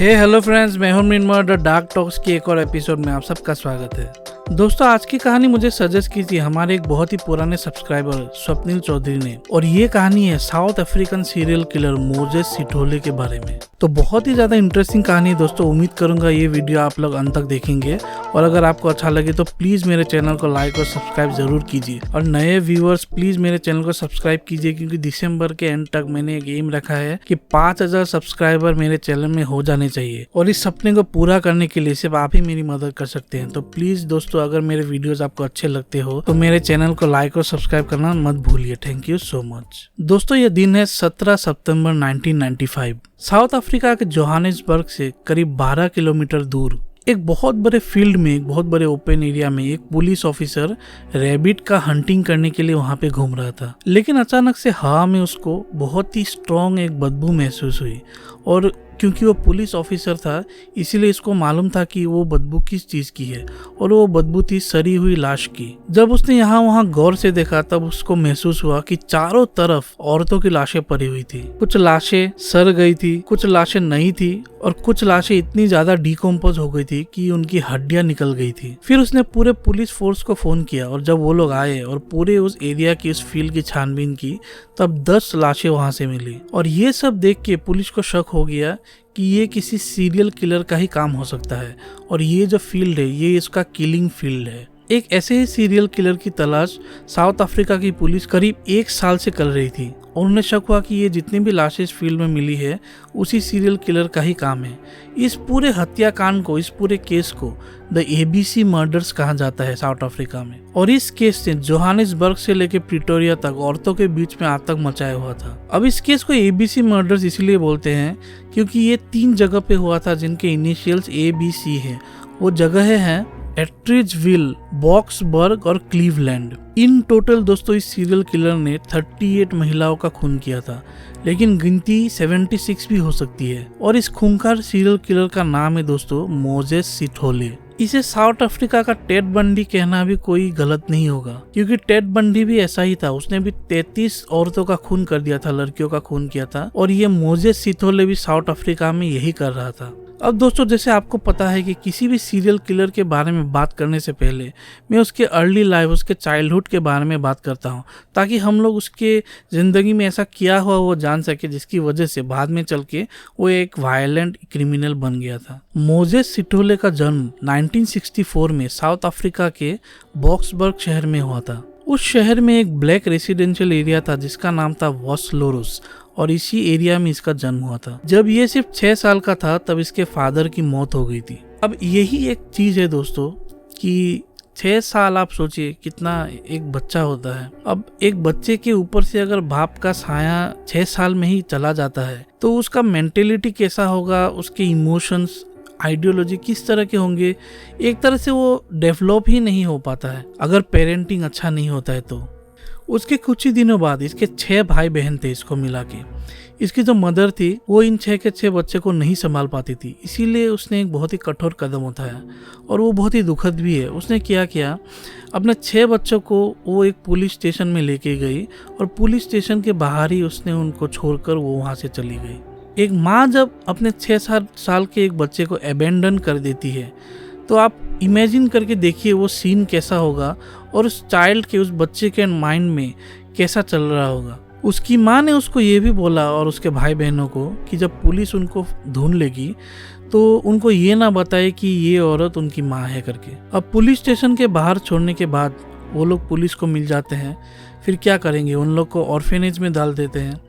Hello friends, मैं हूं मृण्मय the dark talks की एक और एपिसोड में आप सबका स्वागत है। दोस्तों, आज की कहानी मुझे सजेस्ट की थी हमारे एक बहुत ही पुराने सब्सक्राइबर स्वप्निल चौधरी ने, और ये कहानी है South African serial killer Moses Sithole के बारे में। तो बहुत ही ज्यादा इंटरेस्टिंग कहानी है दोस्तों। उम्मीद करूंगा ये वीडियो आप लोग अंत तक देखेंगे, और अगर आपको अच्छा लगे तो प्लीज मेरे चैनल को लाइक और सब्सक्राइब जरूर कीजिए। और नए व्यूअर्स प्लीज मेरे चैनल को सब्सक्राइब कीजिए, क्योंकि दिसंबर के एंड तक मैंने एक एम रखा है कि 5000 सब्सक्राइबर मेरे चैनल में हो जाने चाहिए, और इस सपने को पूरा करने के लिए सिर्फ आप ही मेरी मदद कर सकते हैं। तो प्लीज दोस्तों, अगर मेरे वीडियोस आपको अच्छे लगते हो तो मेरे चैनल को लाइक और सब्सक्राइब करना मत भूलिए। Thank you so much. दोस्तों, ये दिन है 17 सितंबर 1995। साउथ अफ्रीका के जोहानिसबर्ग से करीब 12 किलोमीटर दूर एक बहुत बड़े फील्ड में, एक बहुत बड़े ओपन एरिया में एक पुलिस ऑफिसर रैबिट का हंटिंग करने के लिए वहां पे घूम रहा था। लेकिन अचानक से हवा में उसको बहुत ही स्ट्रॉन्ग एक बदबू महसूस हुई, और क्योंकि वो पुलिस ऑफिसर था इसीलिए इसको मालूम था कि वो बदबू किस चीज की है, और वो बदबू थी सड़ी हुई लाश की। जब उसने यहाँ वहाँ गौर से देखा तब उसको महसूस हुआ कि चारों तरफ औरतों की लाशें पड़ी हुई थी। कुछ लाशें सड़ गई थी, कुछ लाशें नहीं थी, और कुछ लाशें इतनी ज्यादा डिकम्पोज हो गई थी कि उनकी हड्डियां निकल गई थी। फिर उसने पूरे पुलिस फोर्स को फोन किया, और जब वो लोग आए और पूरे उस एरिया की, उस फील्ड की छानबीन की, तब 10 लाशें वहां से मिली। और ये सब देख के पुलिस को शक हो गया कि ये किसी सीरियल किलर का ही काम हो सकता है, और ये जो फील्ड है ये इसका किलिंग फील्ड है। एक ऐसे ही सीरियल किलर की तलाश साउथ अफ्रीका की पुलिस करीब 1 साल से कर रही थी, और उन्हें शक हुआ कि ये जितनी भी लाशें इस फील्ड में मिली है उसी सीरियल किलर का ही काम है। इस पूरे हत्याकांड को, इस पूरे केस को द ABC मर्डर्स कहा जाता है साउथ अफ्रीका में। और इस केस ने जोहानिसबर्ग से लेकर प्रिटोरिया तक औरतों के बीच में आतंक मचाया हुआ था। अब इस केस को ABC मर्डर्स इसलिए बोलते हैं क्योंकि ये 3 जगह पे हुआ था जिनके इनिशियल्स ABC है। वो जगह है एट्रिजविल, बॉक्सबर्ग और क्लीवलैंड। इन टोटल दोस्तों इस सीरियल किलर ने 38 महिलाओं का खून किया था, लेकिन गिनती 76 भी हो सकती है। और इस खूंखार सीरियल किलर का नाम है दोस्तों मोजेस सिटोले। इसे साउथ अफ्रीका का टेड बंडी कहना भी कोई गलत नहीं होगा, क्योंकि टेड बंडी भी ऐसा ही था। उसने भी 33 औरतों का खून कर दिया था, लड़कियों का खून किया था, और ये मोजेस सिटोले भी साउथ अफ्रीका में यही कर रहा था। अब दोस्तों, जैसे आपको पता है कि किसी भी सीरियल किलर के बारे में बात करने से पहले मैं उसके अर्ली लाइफ, उसके चाइल्डहुड के बारे में बात करता हूँ, ताकि हम लोग उसके ज़िंदगी में ऐसा किया हुआ वो जान सके, जिसकी वजह से बाद में चल के वो एक वायलेंट क्रिमिनल बन गया था। मोजेस सिटोले का जन्म 1964 में साउथ अफ्रीका के बॉक्सबर्ग शहर में हुआ था। उस शहर में एक ब्लैक रेसिडेंशियल एरिया था जिसका नाम था वॉसलोरस, और इसी एरिया में इसका जन्म हुआ था। जब ये सिर्फ 6 साल का था तब इसके फादर की मौत हो गई थी। अब यही एक चीज है दोस्तों कि 6 साल, आप सोचिए कितना एक बच्चा होता है। अब एक बच्चे के ऊपर से अगर बाप का साया 6 साल में ही चला जाता है तो उसका मेंटेलिटी कैसा होगा, उसके इमोशंस, आइडियोलॉजी किस तरह के होंगे, एक तरह से वो डेवलप ही नहीं हो पाता है अगर पेरेंटिंग अच्छा नहीं होता है। तो उसके कुछ ही दिनों बाद इसके 6 भाई बहन थे इसको मिला के। इसकी जो मदर थी वो इन 6 के 6 बच्चे को नहीं संभाल पाती थी, इसीलिए उसने एक बहुत ही कठोर कदम उठाया, और वो बहुत ही दुखद भी है। उसने किया अपने 6 बच्चों को वो एक पुलिस स्टेशन में लेके गई, और पुलिस स्टेशन के बाहर ही उसने उनको छोड़कर वो वहाँ से चली गई। एक माँ जब अपने 6 साल के एक बच्चे को अबेंडन कर देती है तो आप इमेजिन करके देखिए वो सीन कैसा होगा, और उस चाइल्ड के, उस बच्चे के माइंड में कैसा चल रहा होगा। उसकी माँ ने उसको ये भी बोला और उसके भाई बहनों को कि जब पुलिस उनको ढूंढ लेगी तो उनको ये ना बताए कि ये औरत उनकी माँ है करके। अब पुलिस स्टेशन के बाहर छोड़ने के बाद वो लोग पुलिस को मिल जाते हैं। फिर क्या करेंगे, उन लोग को ऑर्फेनेज में डाल देते हैं।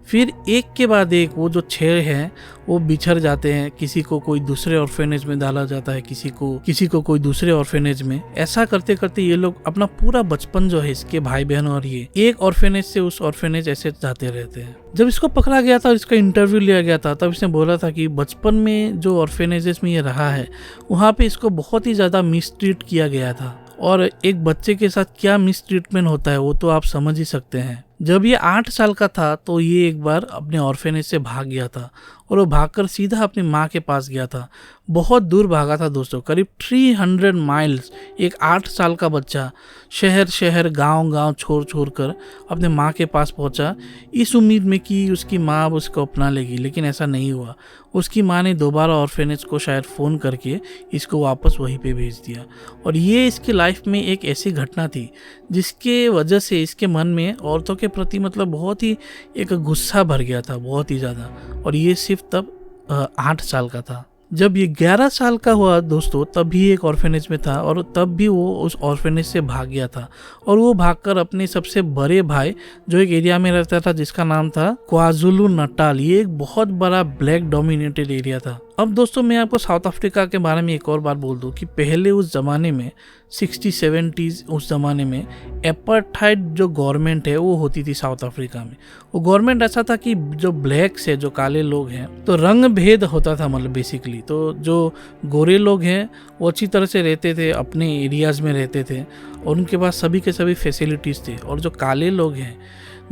फिर एक के बाद एक वो जो 6 हैं वो बिछड़ जाते हैं। किसी को कोई दूसरे ऑर्फेनेज में डाला जाता है, किसी को कोई दूसरे ऑर्फेनेज में। ऐसा करते करते ये लोग अपना पूरा बचपन जो है, इसके भाई बहन और ये एक ऑर्फेनेज से उस ऑर्फेनेज ऐसे जाते रहते हैं। जब इसको पकड़ा गया था और इसका इंटरव्यू लिया गया था तब इसने बोला था कि बचपन में जो ऑर्फेनेजेस में ये रहा है वहाँ पे इसको बहुत ही ज्यादा मिसट्रीट किया गया था, और एक बच्चे के साथ क्या मिसट्रीटमेंट होता है वो तो आप समझ ही सकते हैं। जब ये 8 साल का था तो ये एक बार अपने ऑर्फेनेज से भाग गया था, और वो भागकर सीधा अपनी माँ के पास गया था। बहुत दूर भागा था दोस्तों, करीब 300 माइल्स। एक 8 साल का बच्चा शहर शहर गांव गांव छोड़ कर अपने माँ के पास पहुंचा, इस उम्मीद में कि उसकी माँ अब उसको अपना लेगी, लेकिन ऐसा नहीं हुआ। उसकी माँ ने दोबारा ऑर्फेनेज को शायद फ़ोन करके इसको वापस वहीं पे भेज दिया। और ये इसकी लाइफ में एक ऐसी घटना थी जिसके वजह से इसके मन में औरतों के प्रति मतलब बहुत ही एक गुस्सा भर गया था, बहुत ही ज़्यादा। और ये सिर्फ तब 8 साल का था। जब ये 11 साल का हुआ दोस्तों, तब भी एक ऑर्फेनेज में था और तब भी वो उस ऑर्फेनेज से भाग गया था। और वो भागकर अपने सबसे बड़े भाई जो एक एरिया में रहता था जिसका नाम था क्वाजुलू नटाल, ये एक बहुत बड़ा ब्लैक डोमिनेटेड एरिया था। अब दोस्तों मैं आपको साउथ अफ्रीका के बारे में एक और बात बोल दूं कि पहले उस ज़माने में 60-70s उस ज़माने में एपार्थाइड जो गवर्नमेंट है वो होती थी साउथ अफ्रीका में। वो गवर्नमेंट ऐसा था कि जो ब्लैक्स है, जो काले लोग हैं, तो रंग भेद होता था मतलब बेसिकली। तो जो गोरे लोग हैं वो अच्छी तरह से रहते थे, अपने एरियाज़ में रहते थे और उनके पास सभी के सभी फैसिलिटीज़ थे। और जो काले लोग हैं,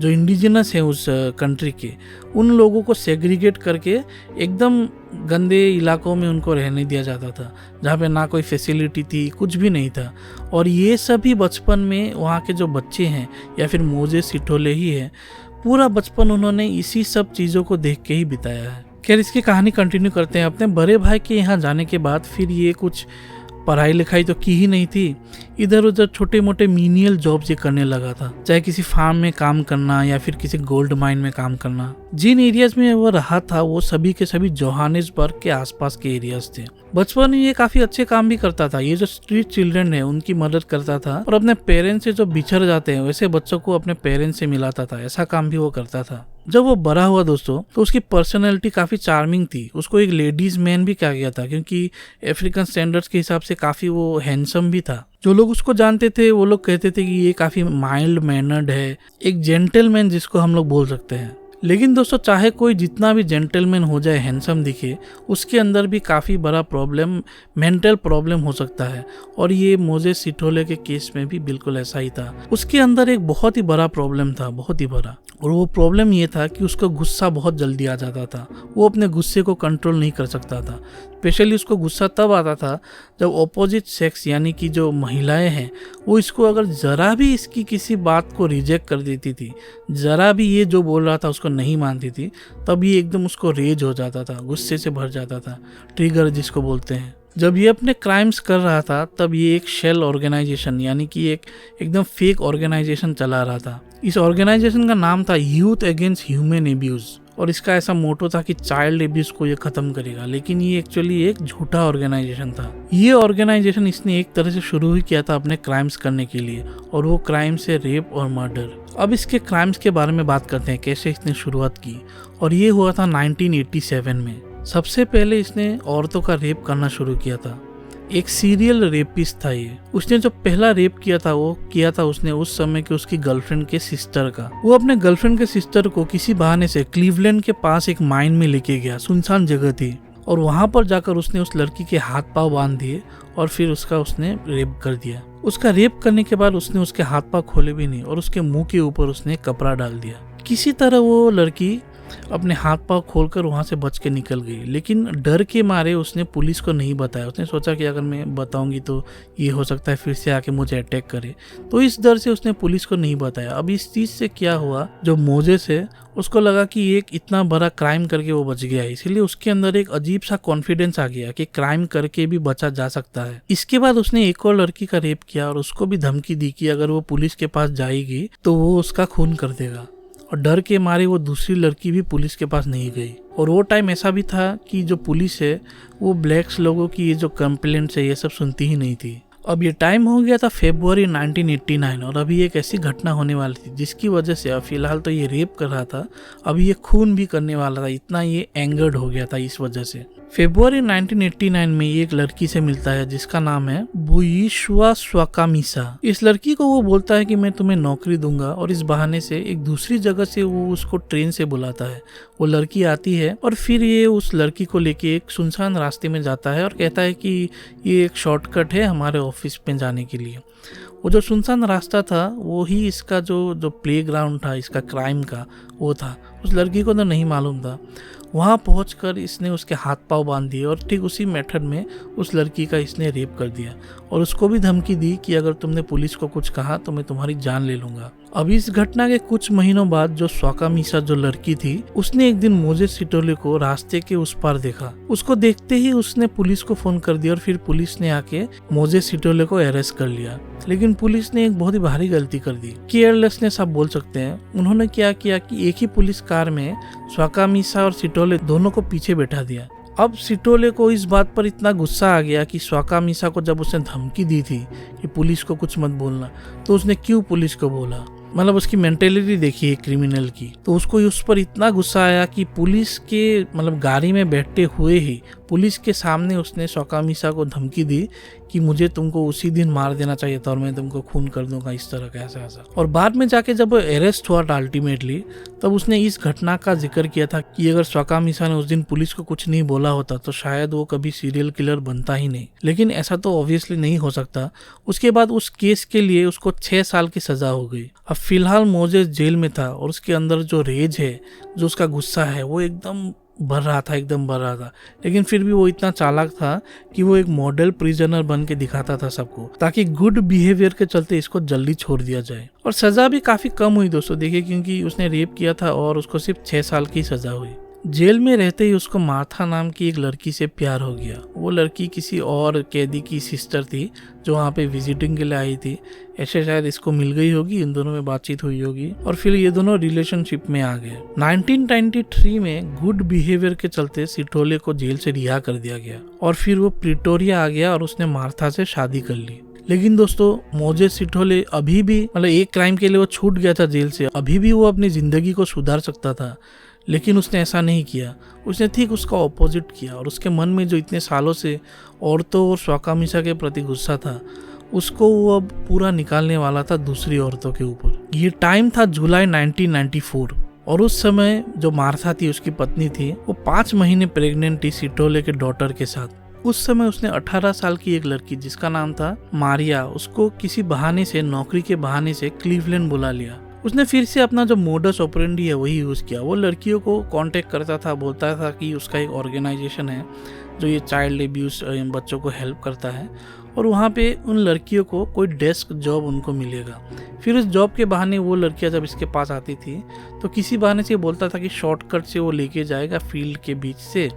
जो इंडिजिनस हैं उस कंट्री के, उन लोगों को सेग्रीगेट करके एकदम गंदे इलाकों में उनको रहने दिया जाता था, जहाँ पे ना कोई फैसिलिटी थी, कुछ भी नहीं था। और ये सभी बचपन में वहाँ के जो बच्चे हैं या फिर मोजेस सिटोले ही है, पूरा बचपन उन्होंने इसी सब चीज़ों को देख के ही बिताया है। खैर इसकी कहानी कंटिन्यू करते हैं। अपने बड़े भाई के यहाँ जाने के बाद फिर ये कुछ पढ़ाई लिखाई तो की ही नहीं थी, इधर उधर छोटे मोटे मीनियल जॉब्स ये करने लगा था, चाहे किसी फार्म में काम करना या फिर किसी गोल्ड माइन में काम करना। जिन एरियाज में वो रहा था वो सभी के सभी जोहानिसबर्ग के आसपास के एरियाज थे। बचपन में ये काफी अच्छे काम भी करता था, ये जो स्ट्रीट चिल्ड्रन है उनकी मदद करता था और अपने पेरेंट्स से जो बिछड़ जाते हैं वैसे बच्चों को अपने पेरेंट्स से मिलाता था, ऐसा काम भी वो करता था। जब वो बड़ा हुआ दोस्तों तो उसकी पर्सनैलिटी काफ़ी चार्मिंग थी। उसको एक लेडीज मैन भी कहा गया था क्योंकि अफ्रीकन स्टैंडर्ड्स के हिसाब से काफ़ी वो हैंडसम भी था। जो लोग उसको जानते थे वो लोग कहते थे कि ये काफ़ी माइल्ड मैनर्ड है, एक जेंटलमैन जिसको हम लोग बोल सकते हैं। लेकिन दोस्तों चाहे कोई जितना भी जेंटलमैन हो जाए, हैंडसम दिखे, उसके अंदर भी काफ़ी बड़ा प्रॉब्लम, मेंटल प्रॉब्लम हो सकता है। और ये मोजेस सिटोले के केस में भी बिल्कुल ऐसा ही था। उसके अंदर एक बहुत ही बड़ा प्रॉब्लम था, बहुत ही बड़ा। और वो प्रॉब्लम ये था कि उसको गुस्सा बहुत जल्दी आ जाता था, वो अपने गुस्से को कंट्रोल नहीं कर सकता था। स्पेशली उसको गुस्सा तब आता था जब ऑपोजिट सेक्स यानी कि जो महिलाएं हैं वो इसको अगर ज़रा भी इसकी किसी बात को रिजेक्ट कर देती थी, ज़रा भी ये जो बोल रहा था उसको नहीं मानती थी, तब ये एकदम उसको रेज हो जाता था, गुस्से से भर जाता था, ट्रिगर जिसको बोलते हैं। जब ये अपने क्राइम्स कर रहा था तब ये एक शेल ऑर्गेनाइजेशन यानी कि एक एकदम फेक ऑर्गेनाइजेशन चला रहा था। इस ऑर्गेनाइजेशन का नाम था यूथ अगेंस्ट ह्यूमन एब्यूज और इसका ऐसा मोटो था कि चाइल्ड एब्यूज को ये खत्म करेगा। लेकिन ये एक्चुअली एक झूठा ऑर्गेनाइजेशन था। ये ऑर्गेनाइजेशन इसने एक तरह से शुरू ही किया था अपने क्राइम्स करने के लिए, और वो क्राइम से रेप और मर्डर। अब इसके क्राइम्स के बारे में बात करते हैं, कैसे इसने शुरुआत की। और ये हुआ था 1987 में। सबसे पहले इसने औरतों का रेप करना शुरू किया था। एक सीरियल रेपिस्ट था ये। उसने जो पहला रेप किया था वो किया था उसने उस समय के उसकी गर्लफ्रेंड के सिस्टर का। वो अपने गर्लफ्रेंड के सिस्टर को किसी बहाने से क्लीवलैंड के पास एक माइन में लेके गया, सुनसान जगह थी, और वहां पर जाकर उसने उस लड़की के हाथ पांव बांध दिए और फिर उसने रेप कर दिया। उसका रेप करने के बाद उसने उसके हाथ पांव खोले भी नहीं और उसके मुंह के ऊपर उसने कपड़ा डाल दिया। किसी तरह वो लड़की अपने हाथ पांव खोलकर वहां से बच के निकल गई, लेकिन डर के मारे उसने पुलिस को नहीं बताया। उसने सोचा कि अगर मैं बताऊंगी तो ये हो सकता है फिर से आके मुझे अटैक करे, तो इस डर से उसने पुलिस को नहीं बताया। अब इस चीज से क्या हुआ, जो मोजेस है उसको लगा कि एक इतना बड़ा क्राइम करके वो बच गया है, इसीलिए उसके अंदर एक अजीब सा कॉन्फिडेंस आ गया कि क्राइम करके भी बचा जा सकता है। इसके बाद उसने एक और लड़की का रेप किया और उसको भी धमकी दी कि अगर वो पुलिस के पास जाएगी तो वो उसका खून कर देगा, और डर के मारे वो दूसरी लड़की भी पुलिस के पास नहीं गई। और वो टाइम ऐसा भी था कि जो पुलिस है वो ब्लैक्स लोगों की ये जो कंप्लेंट्स है ये सब सुनती ही नहीं थी। अब ये टाइम हो गया था फरवरी 1989 और अभी एक ऐसी घटना होने वाली थी जिसकी वजह से अब फिलहाल तो ये रेप कर रहा था, अभी ये खून भी करने वाला था, इतना ये एंगर्ड हो गया था इस वजह से। फरवरी 1989 में ये एक लड़की से मिलता है जिसका नाम है बुइशुआ स्वाकामिसा। इस लड़की को वो बोलता है कि मैं तुम्हें नौकरी दूंगा, और इस बहाने से एक दूसरी जगह से वो उसको ट्रेन से बुलाता है। वो लड़की आती है और फिर ये उस लड़की को लेके एक सुनसान रास्ते में जाता है और कहता है कि ये एक शॉर्टकट है हमारे ऑफिस में जाने के लिए। वो जो सुनसान रास्ता था वो ही इसका जो प्लेग्राउंड था इसका क्राइम का वो था। उस लड़की को तो नहीं मालूम था। वहाँ पहुंचकर इसने उसके हाथ पांव बांध दिए और ठीक उसी मेथड में उस लड़की का इसने रेप कर दिया और उसको भी धमकी दी कि अगर तुमने पुलिस को कुछ कहा तो मैं तुम्हारी जान ले लूंगा। अब इस घटना के कुछ महीनों बाद जो स्वाका मिसा जो लड़की थी, उसने एक दिन मोजेस सिटोले को रास्ते के उस पार देखा। उसको देखते ही उसने पुलिस को फोन कर दिया और फिर पुलिस ने आके मोजेस सिटोले को अरेस्ट कर लिया। लेकिन पुलिस ने एक बहुत ही भारी गलती कर दी, केयरलेसनेस आप बोल सकते हैं। उन्होंने क्या किया कि एक ही पुलिस कार में स्वाका मिसा और सिटोले दोनों को पीछे बैठा दिया। अब सिटोले को इस बात पर इतना गुस्सा आ गया कि स्वाका मिसा को जब उसने धमकी दी थी कि पुलिस को कुछ मत बोलना, तो उसने क्यों पुलिस को बोला। मतलब उसकी मेंटेलिटी देखिए क्रिमिनल की। तो उसको उस पर इतना गुस्सा आया कि पुलिस के मतलब गाड़ी में बैठते हुए ही पुलिस के सामने उसने स्वाका मिसा को धमकी दी कि मुझे तुमको उसी दिन मार देना चाहिए था और मैं तुमको खून कर दूंगा, इस तरह का ऐसा। और बाद में जाके जब वो अरेस्ट हुआ था अल्टीमेटली, तब उसने इस घटना का जिक्र किया था कि अगर स्वाका मिसा ने उस दिन पुलिस को कुछ नहीं बोला होता तो शायद वो कभी सीरियल किलर बनता ही नहीं। लेकिन ऐसा तो ऑब्वियसली नहीं हो सकता। उसके बाद उस केस के लिए उसको 6 साल की सजा हो गई। अब फिलहाल मोजेस जेल में था और उसके अंदर जो रेज है, जो उसका गुस्सा है, वो एकदम बढ़ रहा था। लेकिन फिर भी वो इतना चालाक था कि वो एक मॉडल प्रिजनर बन के दिखाता था सबको, ताकि गुड बिहेवियर के चलते इसको जल्दी छोड़ दिया जाए। और सजा भी काफी कम हुई दोस्तों, देखिए, क्योंकि उसने रेप किया था और उसको सिर्फ 6 साल की सजा हुई। जेल में रहते ही उसको मार्था नाम की एक लड़की से प्यार हो गया। वो लड़की किसी और कैदी की सिस्टर थी जो वहाँ पे विजिटिंग के लिए आई थी। ऐसे शायद इसको मिल गई होगी, इन दोनों में बातचीत हुई होगी और फिर ये दोनों रिलेशनशिप में आ गए। 1993 में गुड बिहेवियर के चलते सिटोले को जेल से रिहा कर दिया गया और फिर वो प्रिटोरिया आ गया और उसने मार्था से शादी कर ली। लेकिन दोस्तों, मोजेस सिटोले अभी भी मतलब एक क्राइम के लिए वो छूट गया था जेल से, अभी भी वो अपनी जिंदगी को सुधार सकता था। लेकिन उसने ऐसा नहीं किया। उसने ठीक उसका ऑपोजिट किया और उसके मन में जो इतने सालों से औरतों और स्वाका मिसा के प्रति गुस्सा था, उसको वो अब पूरा निकालने वाला था दूसरी औरतों के ऊपर। ये टाइम था जुलाई 1994 और उस समय जो मार्था थी, उसकी पत्नी थी, वो 5 महीने प्रेग्नेंट थी सिटोले के डॉटर के साथ। उस समय उसने 18 साल की एक लड़की जिसका नाम था मारिया, उसको किसी बहाने से, नौकरी के बहाने से क्लीवलैंड बुला लिया। उसने फिर से अपना जो मोडस ऑपरेंडी है वही यूज़ किया। वो लड़कियों को कांटेक्ट करता था, बोलता था कि उसका एक ऑर्गेनाइजेशन है जो ये चाइल्ड एब्यूज बच्चों को हेल्प करता है और वहाँ पे उन लड़कियों को कोई डेस्क जॉब उनको मिलेगा। फिर उस जॉब के बहाने वो लड़कियाँ जब इसके पास आती थी तो किसी बहाने से बोलता था कि शॉर्टकट से वो लेके जाएगा फील्ड के बीच से,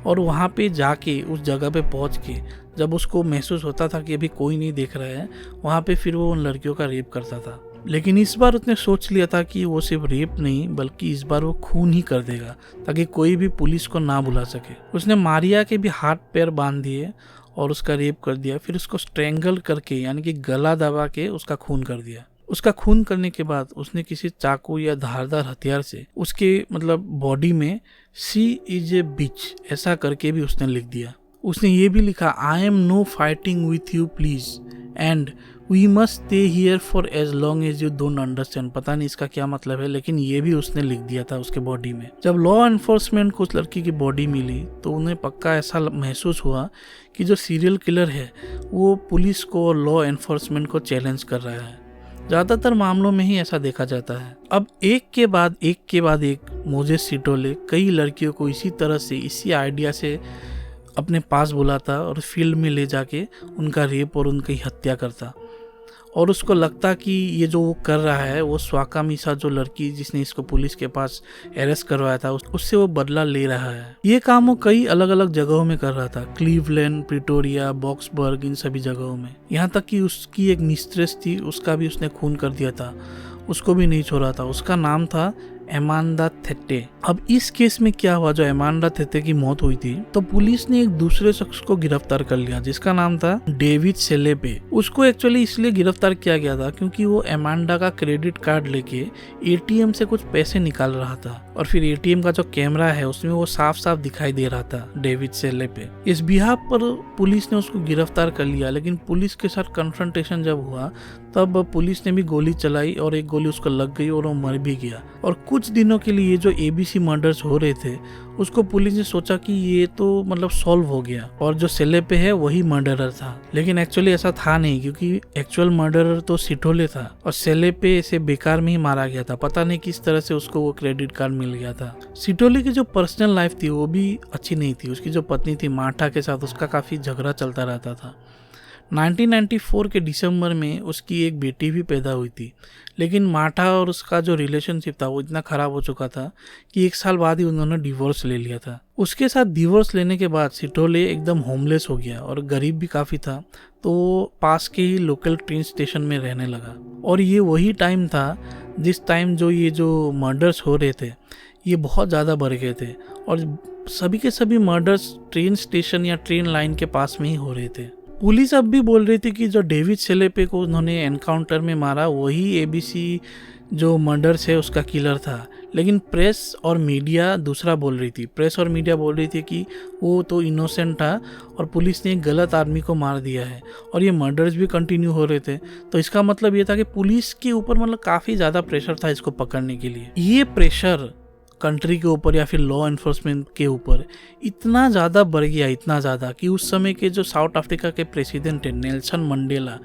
और वहाँ पे जाके उस जगह पे पहुँच के जब उसको महसूस होता था कि अभी कोई नहीं देख रहा है, वहाँ पे फिर वो उन लड़कियों का रेप करता था। लेकिन इस बार उसने सोच लिया था कि वो सिर्फ रेप नहीं बल्कि इस बार वो खून ही कर देगा ताकि कोई भी पुलिस को ना बुला सके। उसने मारिया के भी हाथ पैर बांध दिए और उसका रेप कर दिया। फिर उसको स्ट्रेंगल करके यानी कि गला दबा के उसका खून कर दिया। उसका खून करने के बाद उसने किसी चाकू या धारदार हथियार से उसके मतलब बॉडी में शी इज ए बिच ऐसा करके भी उसने लिख दिया। उसने ये भी लिखा, I am no fighting with you please and we must stay here for as long as you don't understand. पता नहीं इसका क्या मतलब है, लेकिन ये भी उसने लिख दिया था उसके बॉडी में। जब लॉ एनफोर्समेंट को उस लड़की की बॉडी मिली तो उन्हें पक्का ऐसा महसूस हुआ कि जो सीरियल किलर है वो पुलिस को और लॉ एनफोर्समेंट को चैलेंज कर रहा है। ज़्यादातर मामलों में ही ऐसा देखा जाता है। अब एक के बाद एक मोजेस सिटोले कई लड़कियों को इसी तरह से, इसी आइडिया से अपने पास बुलाता और फील्ड में ले जाके उनका रेप और उनकी हत्या करता। और उसको लगता कि ये जो वो कर रहा है वो स्वाका मिसा जो लड़की जिसने इसको पुलिस के पास अरेस्ट करवाया था उससे वो बदला ले रहा है। ये काम वो कई अलग अलग जगहों में कर रहा था, क्लीवलैंड, प्रिटोरिया, बॉक्सबर्ग, इन सभी जगहों में। यहाँ तक कि उसकी एक मिस्ट्रेस थी, उसका भी उसने खून कर दिया था, उसको भी नहीं छोड़ा था। उसका नाम था एमांडा थेटे। अब इस केस में क्या हुआ, जो एमांडा थेटे की मौत हुई थी तो पुलिस ने एक दूसरे शख्स को गिरफ्तार कर लिया जिसका नाम था डेविड सेलेपे। उसको एक्चुअली इसलिए गिरफ्तार किया गया था क्योंकि वो एमांडा का क्रेडिट कार्ड लेके एटीएम से कुछ पैसे निकाल रहा था और फिर एटीएम का जो कैमरा है उसमें वो साफ साफ दिखाई दे रहा था डेविड सेलेपे। इस बिहाफ पर पुलिस ने उसको गिरफ्तार कर लिया, लेकिन पुलिस के साथ कन्फ्रंटेशन जब हुआ तब पुलिस ने भी गोली चलाई और एक गोली उसको लग गई और वो मर भी गया। और कुछ दिनों के लिए जो एबीसी मर्डर्स हो रहे थे उसको पुलिस ने सोचा कि ये तो मतलब सॉल्व हो गया और जो सेलेपे है वही मर्डरर था, लेकिन एक्चुअली ऐसा था नहीं, क्योंकि एक्चुअल मर्डरर तो सिटोले था और सेलेपे इसे बेकार में ही मारा गया था। पता नहीं किस तरह से उसको वो क्रेडिट कार्ड मिल गया था। सिटोले की जो पर्सनल लाइफ थी वो भी अच्छी नहीं थी। उसकी जो पत्नी थी मार्टा के साथ उसका काफी झगड़ा चलता रहता था। 1994 के दिसंबर में उसकी एक बेटी भी पैदा हुई थी, लेकिन मार्टा और उसका जो रिलेशनशिप था वो इतना ख़राब हो चुका था कि 1 साल बाद ही उन्होंने डिवोर्स ले लिया था। उसके साथ डिवोर्स लेने के बाद सिटोले एकदम होमलेस हो गया और गरीब भी काफ़ी था, तो पास के ही लोकल ट्रेन स्टेशन में रहने लगा। और ये वही टाइम था जिस टाइम ये जो मर्डर्स हो रहे थे ये बहुत ज़्यादा बढ़ गए थे और सभी के सभी मर्डर्स ट्रेन स्टेशन या ट्रेन लाइन के पास में ही हो रहे थे। पुलिस अब भी बोल रही थी कि जो डेविड सेलेपे को उन्होंने एनकाउंटर में मारा वही एबीसी जो मर्डर्स है उसका किलर था, लेकिन प्रेस और मीडिया दूसरा बोल रही थी। प्रेस और मीडिया बोल रही थी कि वो तो इनोसेंट था और पुलिस ने एक गलत आदमी को मार दिया है, और ये मर्डर्स भी कंटिन्यू हो रहे थे। तो इसका मतलब ये था कि पुलिस के ऊपर मतलब काफ़ी ज़्यादा प्रेशर था इसको पकड़ने के लिए। ये प्रेशर कंट्री के ऊपर या फिर लॉ एनफोर्समेंट के ऊपर इतना ज़्यादा बढ़ गया, इतना ज़्यादा कि उस समय के जो साउथ अफ्रीका के प्रेसिडेंट थे नेल्सन मंडेला,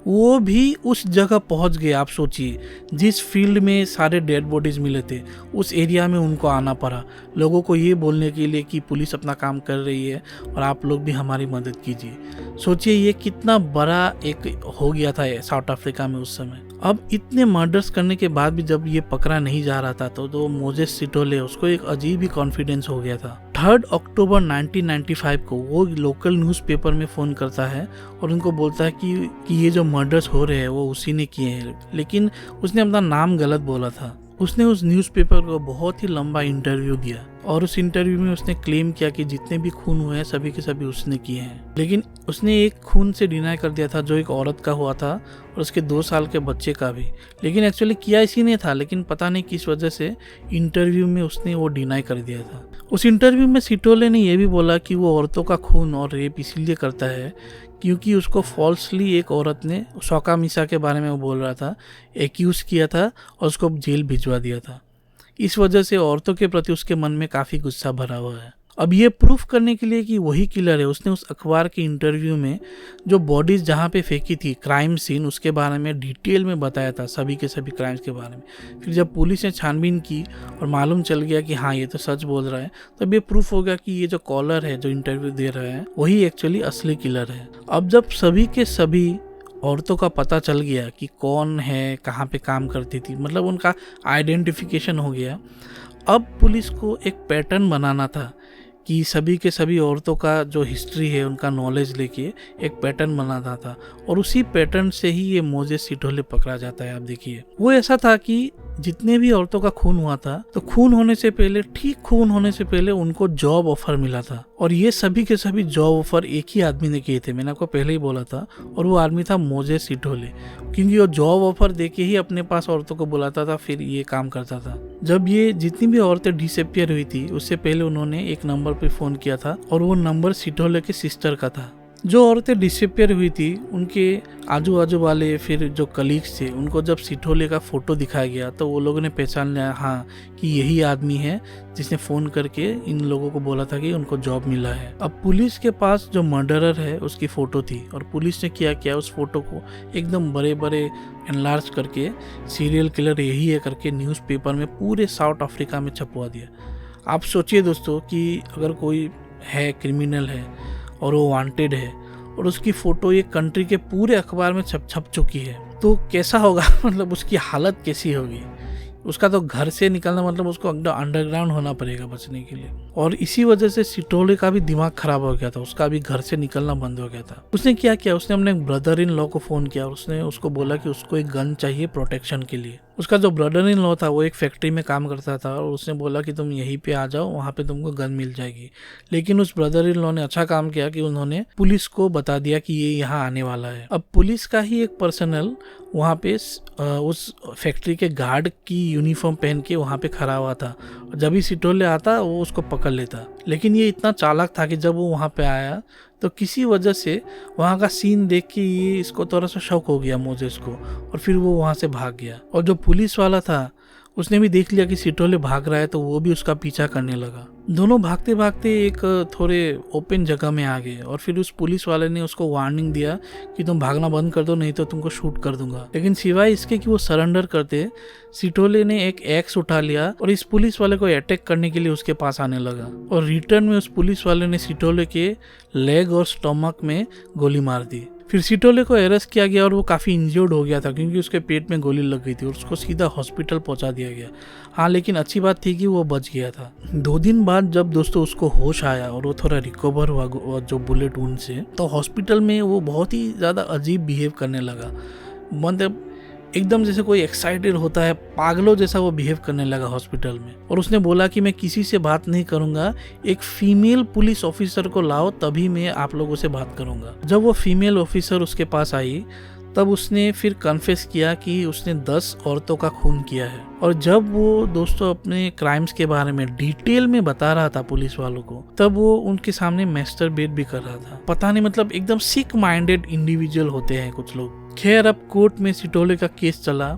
वो भी उस जगह पहुंच गए। आप सोचिए, जिस फील्ड में सारे डेड बॉडीज़ मिले थे उस एरिया में उनको आना पड़ा लोगों को ये बोलने के लिए कि पुलिस अपना काम कर रही है और आप लोग भी हमारी मदद कीजिए। सोचिए ये कितना बड़ा एक हो गया था साउथ अफ्रीका में उस समय। अब इतने मर्डर्स करने के बाद भी जब ये पकड़ा नहीं जा रहा था तो मोजेस सिटोले उसको एक अजीब ही कॉन्फिडेंस हो गया था। 3 अक्टूबर 1995 को वो लोकल न्यूज़पेपर में फ़ोन करता है और उनको बोलता है कि ये जो मर्डर्स हो रहे हैं वो उसी ने किए हैं, लेकिन उसने अपना नाम गलत बोला था। उसने उस न्यूज़पेपर को बहुत ही लंबा इंटरव्यू दिया और उस इंटरव्यू में उसने क्लेम किया कि जितने भी खून हुए हैं सभी के सभी उसने किए हैं, लेकिन उसने एक खून से डिनाई कर दिया था जो एक औरत का हुआ था और उसके 2 साल के बच्चे का भी। लेकिन एक्चुअली किया इसी ने था, लेकिन पता नहीं किस वजह से इंटरव्यू में उसने वो डिनाई कर दिया था। उस इंटरव्यू में सिटोले ने यह भी बोला कि वो औरतों का खून और रेप इसीलिए करता है क्योंकि उसको फॉल्सली एक औरत ने शौका मिसा के बारे में वो बोल रहा था, एक्यूज किया था और उसको जेल भिजवा दिया था। इस वजह से औरतों के प्रति उसके मन में काफ़ी गुस्सा भरा हुआ है। अब ये प्रूफ करने के लिए कि वही किलर है, उसने उस अखबार के इंटरव्यू में जो बॉडीज़ जहाँ पे फेंकी थी क्राइम सीन उसके बारे में डिटेल में बताया था, सभी के सभी क्राइम्स के बारे में। फिर जब पुलिस ने छानबीन की और मालूम चल गया कि हाँ ये तो सच बोल रहा है, तब ये प्रूफ हो गया कि ये जो कॉलर है जो इंटरव्यू दे रहा है वही एक्चुअली असली किलर है। अब जब सभी के सभी औरतों का पता चल गया कि कौन है, कहाँ पे काम करती थी, मतलब उनका आइडेंटिफिकेशन हो गया, अब पुलिस को एक पैटर्न बनाना था कि सभी के सभी औरतों का जो हिस्ट्री है उनका नॉलेज लेके एक पैटर्न बनाना था और उसी पैटर्न से ही ये मोजेस सिटोले पकड़ा जाता है। आप देखिए वो ऐसा था कि जितने भी औरतों का खून हुआ था तो खून होने से पहले, ठीक खून होने से पहले उनको जॉब ऑफर मिला था और ये सभी के सभी जॉब ऑफर एक ही आदमी ने किए थे, मैंने आपको पहले ही बोला था, और वो आदमी था मोजेस सिटोले, क्योंकि वो जॉब ऑफर देके ही अपने पास औरतों को बुलाता था, फिर ये काम करता था। जब ये जितनी भी औरतें डिसअपियर हुई थी उससे पहले उन्होंने एक नंबर पे फोन किया था और वो नंबर सिटोले के सिस्टर का था। जो औरतें डिसअपियर हुई थी उनके आजू बाजू वाले फिर जो कलीग्स थे उनको जब सिटोले का फोटो दिखाया गया तो वो लोगों ने पहचान लिया हाँ कि यही आदमी है जिसने फ़ोन करके इन लोगों को बोला था कि उनको जॉब मिला है। अब पुलिस के पास जो मर्डरर है उसकी फ़ोटो थी और पुलिस ने किया उस फोटो को एकदम बड़े बड़े एनलार्ज करके सीरियल किलर यही है करके न्यूज़पेपर में पूरे साउथ अफ्रीका में छपवा दिया। आप सोचिए दोस्तों कि अगर कोई है क्रिमिनल है और वो वांटेड है और उसकी फ़ोटो ये कंट्री के पूरे अखबार में छप चुकी है तो कैसा होगा मतलब उसकी हालत कैसी होगी। उसका तो घर से निकलना मतलब उसको अंडरग्राउंड होना पड़ेगा बचने के लिए। और इसी वजह से सिटोले का भी दिमाग खराब हो गया था, उसका भी घर से निकलना बंद हो गया था। उसने क्या किया, उसने अपने ब्रदर इन लॉ को फ़ोन किया और उसने उसको बोला कि उसको एक गन चाहिए प्रोटेक्शन के लिए। उसका जो ब्रदर इन लॉ था वो एक फैक्ट्री में काम करता था और उसने बोला कि तुम यहीं पे आ जाओ, वहाँ पे तुमको गन मिल जाएगी। लेकिन उस ब्रदर इन लॉ ने अच्छा काम किया कि उन्होंने पुलिस को बता दिया कि ये यहाँ आने वाला है। अब पुलिस का ही एक पर्सनल वहाँ पे उस फैक्ट्री के गार्ड की यूनिफॉर्म पहन के वहाँ पे खड़ा हुआ था और जब ही सिटोले आता वो उसको पकड़ लेता। लेकिन ये इतना चालाक था कि जब वो वहाँ पे आया तो किसी वजह से वहाँ का सीन देख के ये इसको थोड़ा सा शौक हो गया मोजेस को और फिर वो वहाँ से भाग गया। और जो पुलिस वाला था उसने भी देख लिया कि सिटोले भाग रहा है तो वो भी उसका पीछा करने लगा। दोनों भागते भागते एक थोड़े ओपन जगह में आ गए और फिर उस पुलिस वाले ने उसको वार्निंग दिया कि तुम भागना बंद कर दो नहीं तो तुमको शूट कर दूंगा। लेकिन सिवाय इसके कि वो सरेंडर करते, सिटोले ने एक एक्स उठा लिया और इस पुलिस वाले को अटैक करने के लिए उसके पास आने लगा और रिटर्न में उस पुलिस वाले ने सिटोले के लेग और स्टमक में गोली मार दी। फिर सिटोले को अरेस्ट किया गया और वो काफ़ी इंजर्ड हो गया था क्योंकि उसके पेट में गोली लग गई थी और उसको सीधा हॉस्पिटल पहुंचा दिया गया। हाँ, लेकिन अच्छी बात थी कि वो बच गया था। 2 दिन बाद जब दोस्तों उसको होश आया और वो थोड़ा रिकवर हुआ जो बुलेट वुंड से, तो हॉस्पिटल में वो बहुत ही ज़्यादा अजीब बिहेव करने लगा। मतलब एकदम जैसे कोई एक्साइटेड होता है, पागलों जैसा वो बिहेव करने लगा हॉस्पिटल में। और उसने बोला कि मैं किसी से बात नहीं करूंगा, एक फीमेल पुलिस ऑफिसर को लाओ तभी मैं आप लोगों से बात करूंगा। जब वो फीमेल ऑफिसर उसके पास आई तब उसने फिर कन्फेस किया कि उसने 10 औरतों का खून किया है। और जब वो दोस्तों अपने क्राइम्स के बारे में डिटेल में बता रहा था पुलिस वालों को, तब वो उनके सामने मैस्टरबेट भी कर रहा था। पता नहीं, मतलब एकदम सिक माइंडेड इंडिविजुअल होते हैं कुछ लोग। खैर, अब कोर्ट में सिटोले का केस चला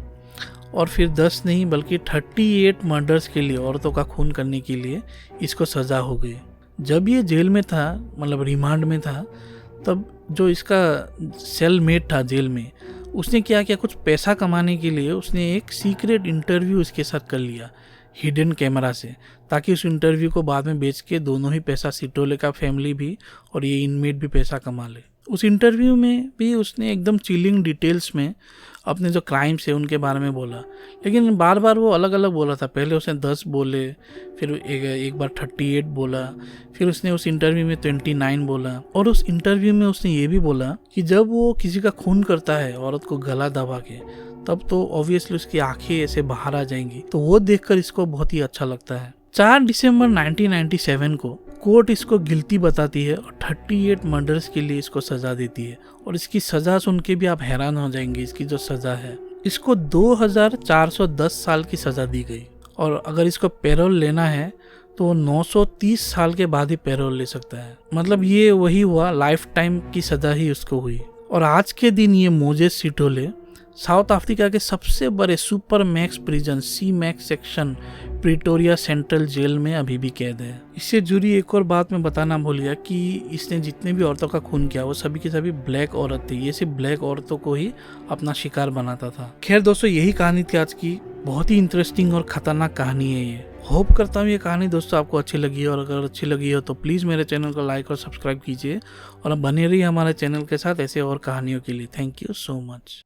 और फिर 10 नहीं बल्कि 38 मर्डर्स के लिए, औरतों का खून करने के लिए इसको सजा हो गई। जब ये जेल में था, मतलब रिमांड में था, तब जो इसका सेलमेट था जेल में, उसने क्या किया, कुछ पैसा कमाने के लिए उसने एक सीक्रेट इंटरव्यू इसके साथ कर लिया हिडन कैमरा से, ताकि उस इंटरव्यू को बाद में बेच के दोनों ही पैसा, सिटोले का फैमिली भी और ये इनमेट भी पैसा कमा ले। उस इंटरव्यू में भी उसने एकदम चिलिंग डिटेल्स में अपने जो क्राइम्स है उनके बारे में बोला, लेकिन बार बार वो अलग अलग बोला था। पहले उसने 10 बोले, फिर एक बार 38 बोला, फिर उसने उस इंटरव्यू में 29 बोला। और उस इंटरव्यू में उसने ये भी बोला कि जब वो किसी का खून करता है औरत को गला दबा के, तब तो ऑब्वियसली उसकी आंखें ऐसे बाहर आ जाएंगी, तो वो देखकर इसको बहुत ही अच्छा लगता है। 4 दिसंबर 1997 को कोर्ट इसको गिल्टी बताती है और 38 मर्डर्स के लिए इसको सजा देती है। और इसकी सजा सुन के भी आप हैरान हो जाएंगे। इसकी जो सजा है, इसको 2410 साल की सजा दी गई। और अगर इसको पैरोल लेना है तो 930 साल के बाद ही पैरोल ले सकता है। मतलब ये वही हुआ, लाइफ टाइम की सजा ही उसको हुई। और आज के दिन ये मोजेस सिटोले साउथ अफ्रीका के सबसे बड़े super max prison C max section Pretoria central jail में अभी भी कैद है। इससे जुड़ी एक और बात मैं बताना भूल गया कि इसने जितने भी औरतों का खून किया वो सभी की सभी ब्लैक औरत थी। ये सिर्फ ब्लैक औरतों को ही अपना शिकार बनाता था। खैर दोस्तों, यही कहानी थी आज की। बहुत ही इंटरेस्टिंग और खतरनाक कहानी है ये। होप करता हूँ ये कहानी दोस्तों आपको अच्छी लगी है, और अगर अच्छी लगी हो तो प्लीज़ मेरे चैनल को लाइक और सब्सक्राइब कीजिए और अब बने रहिए हमारे चैनल के साथ ऐसे और कहानियों के लिए। Thank you so much.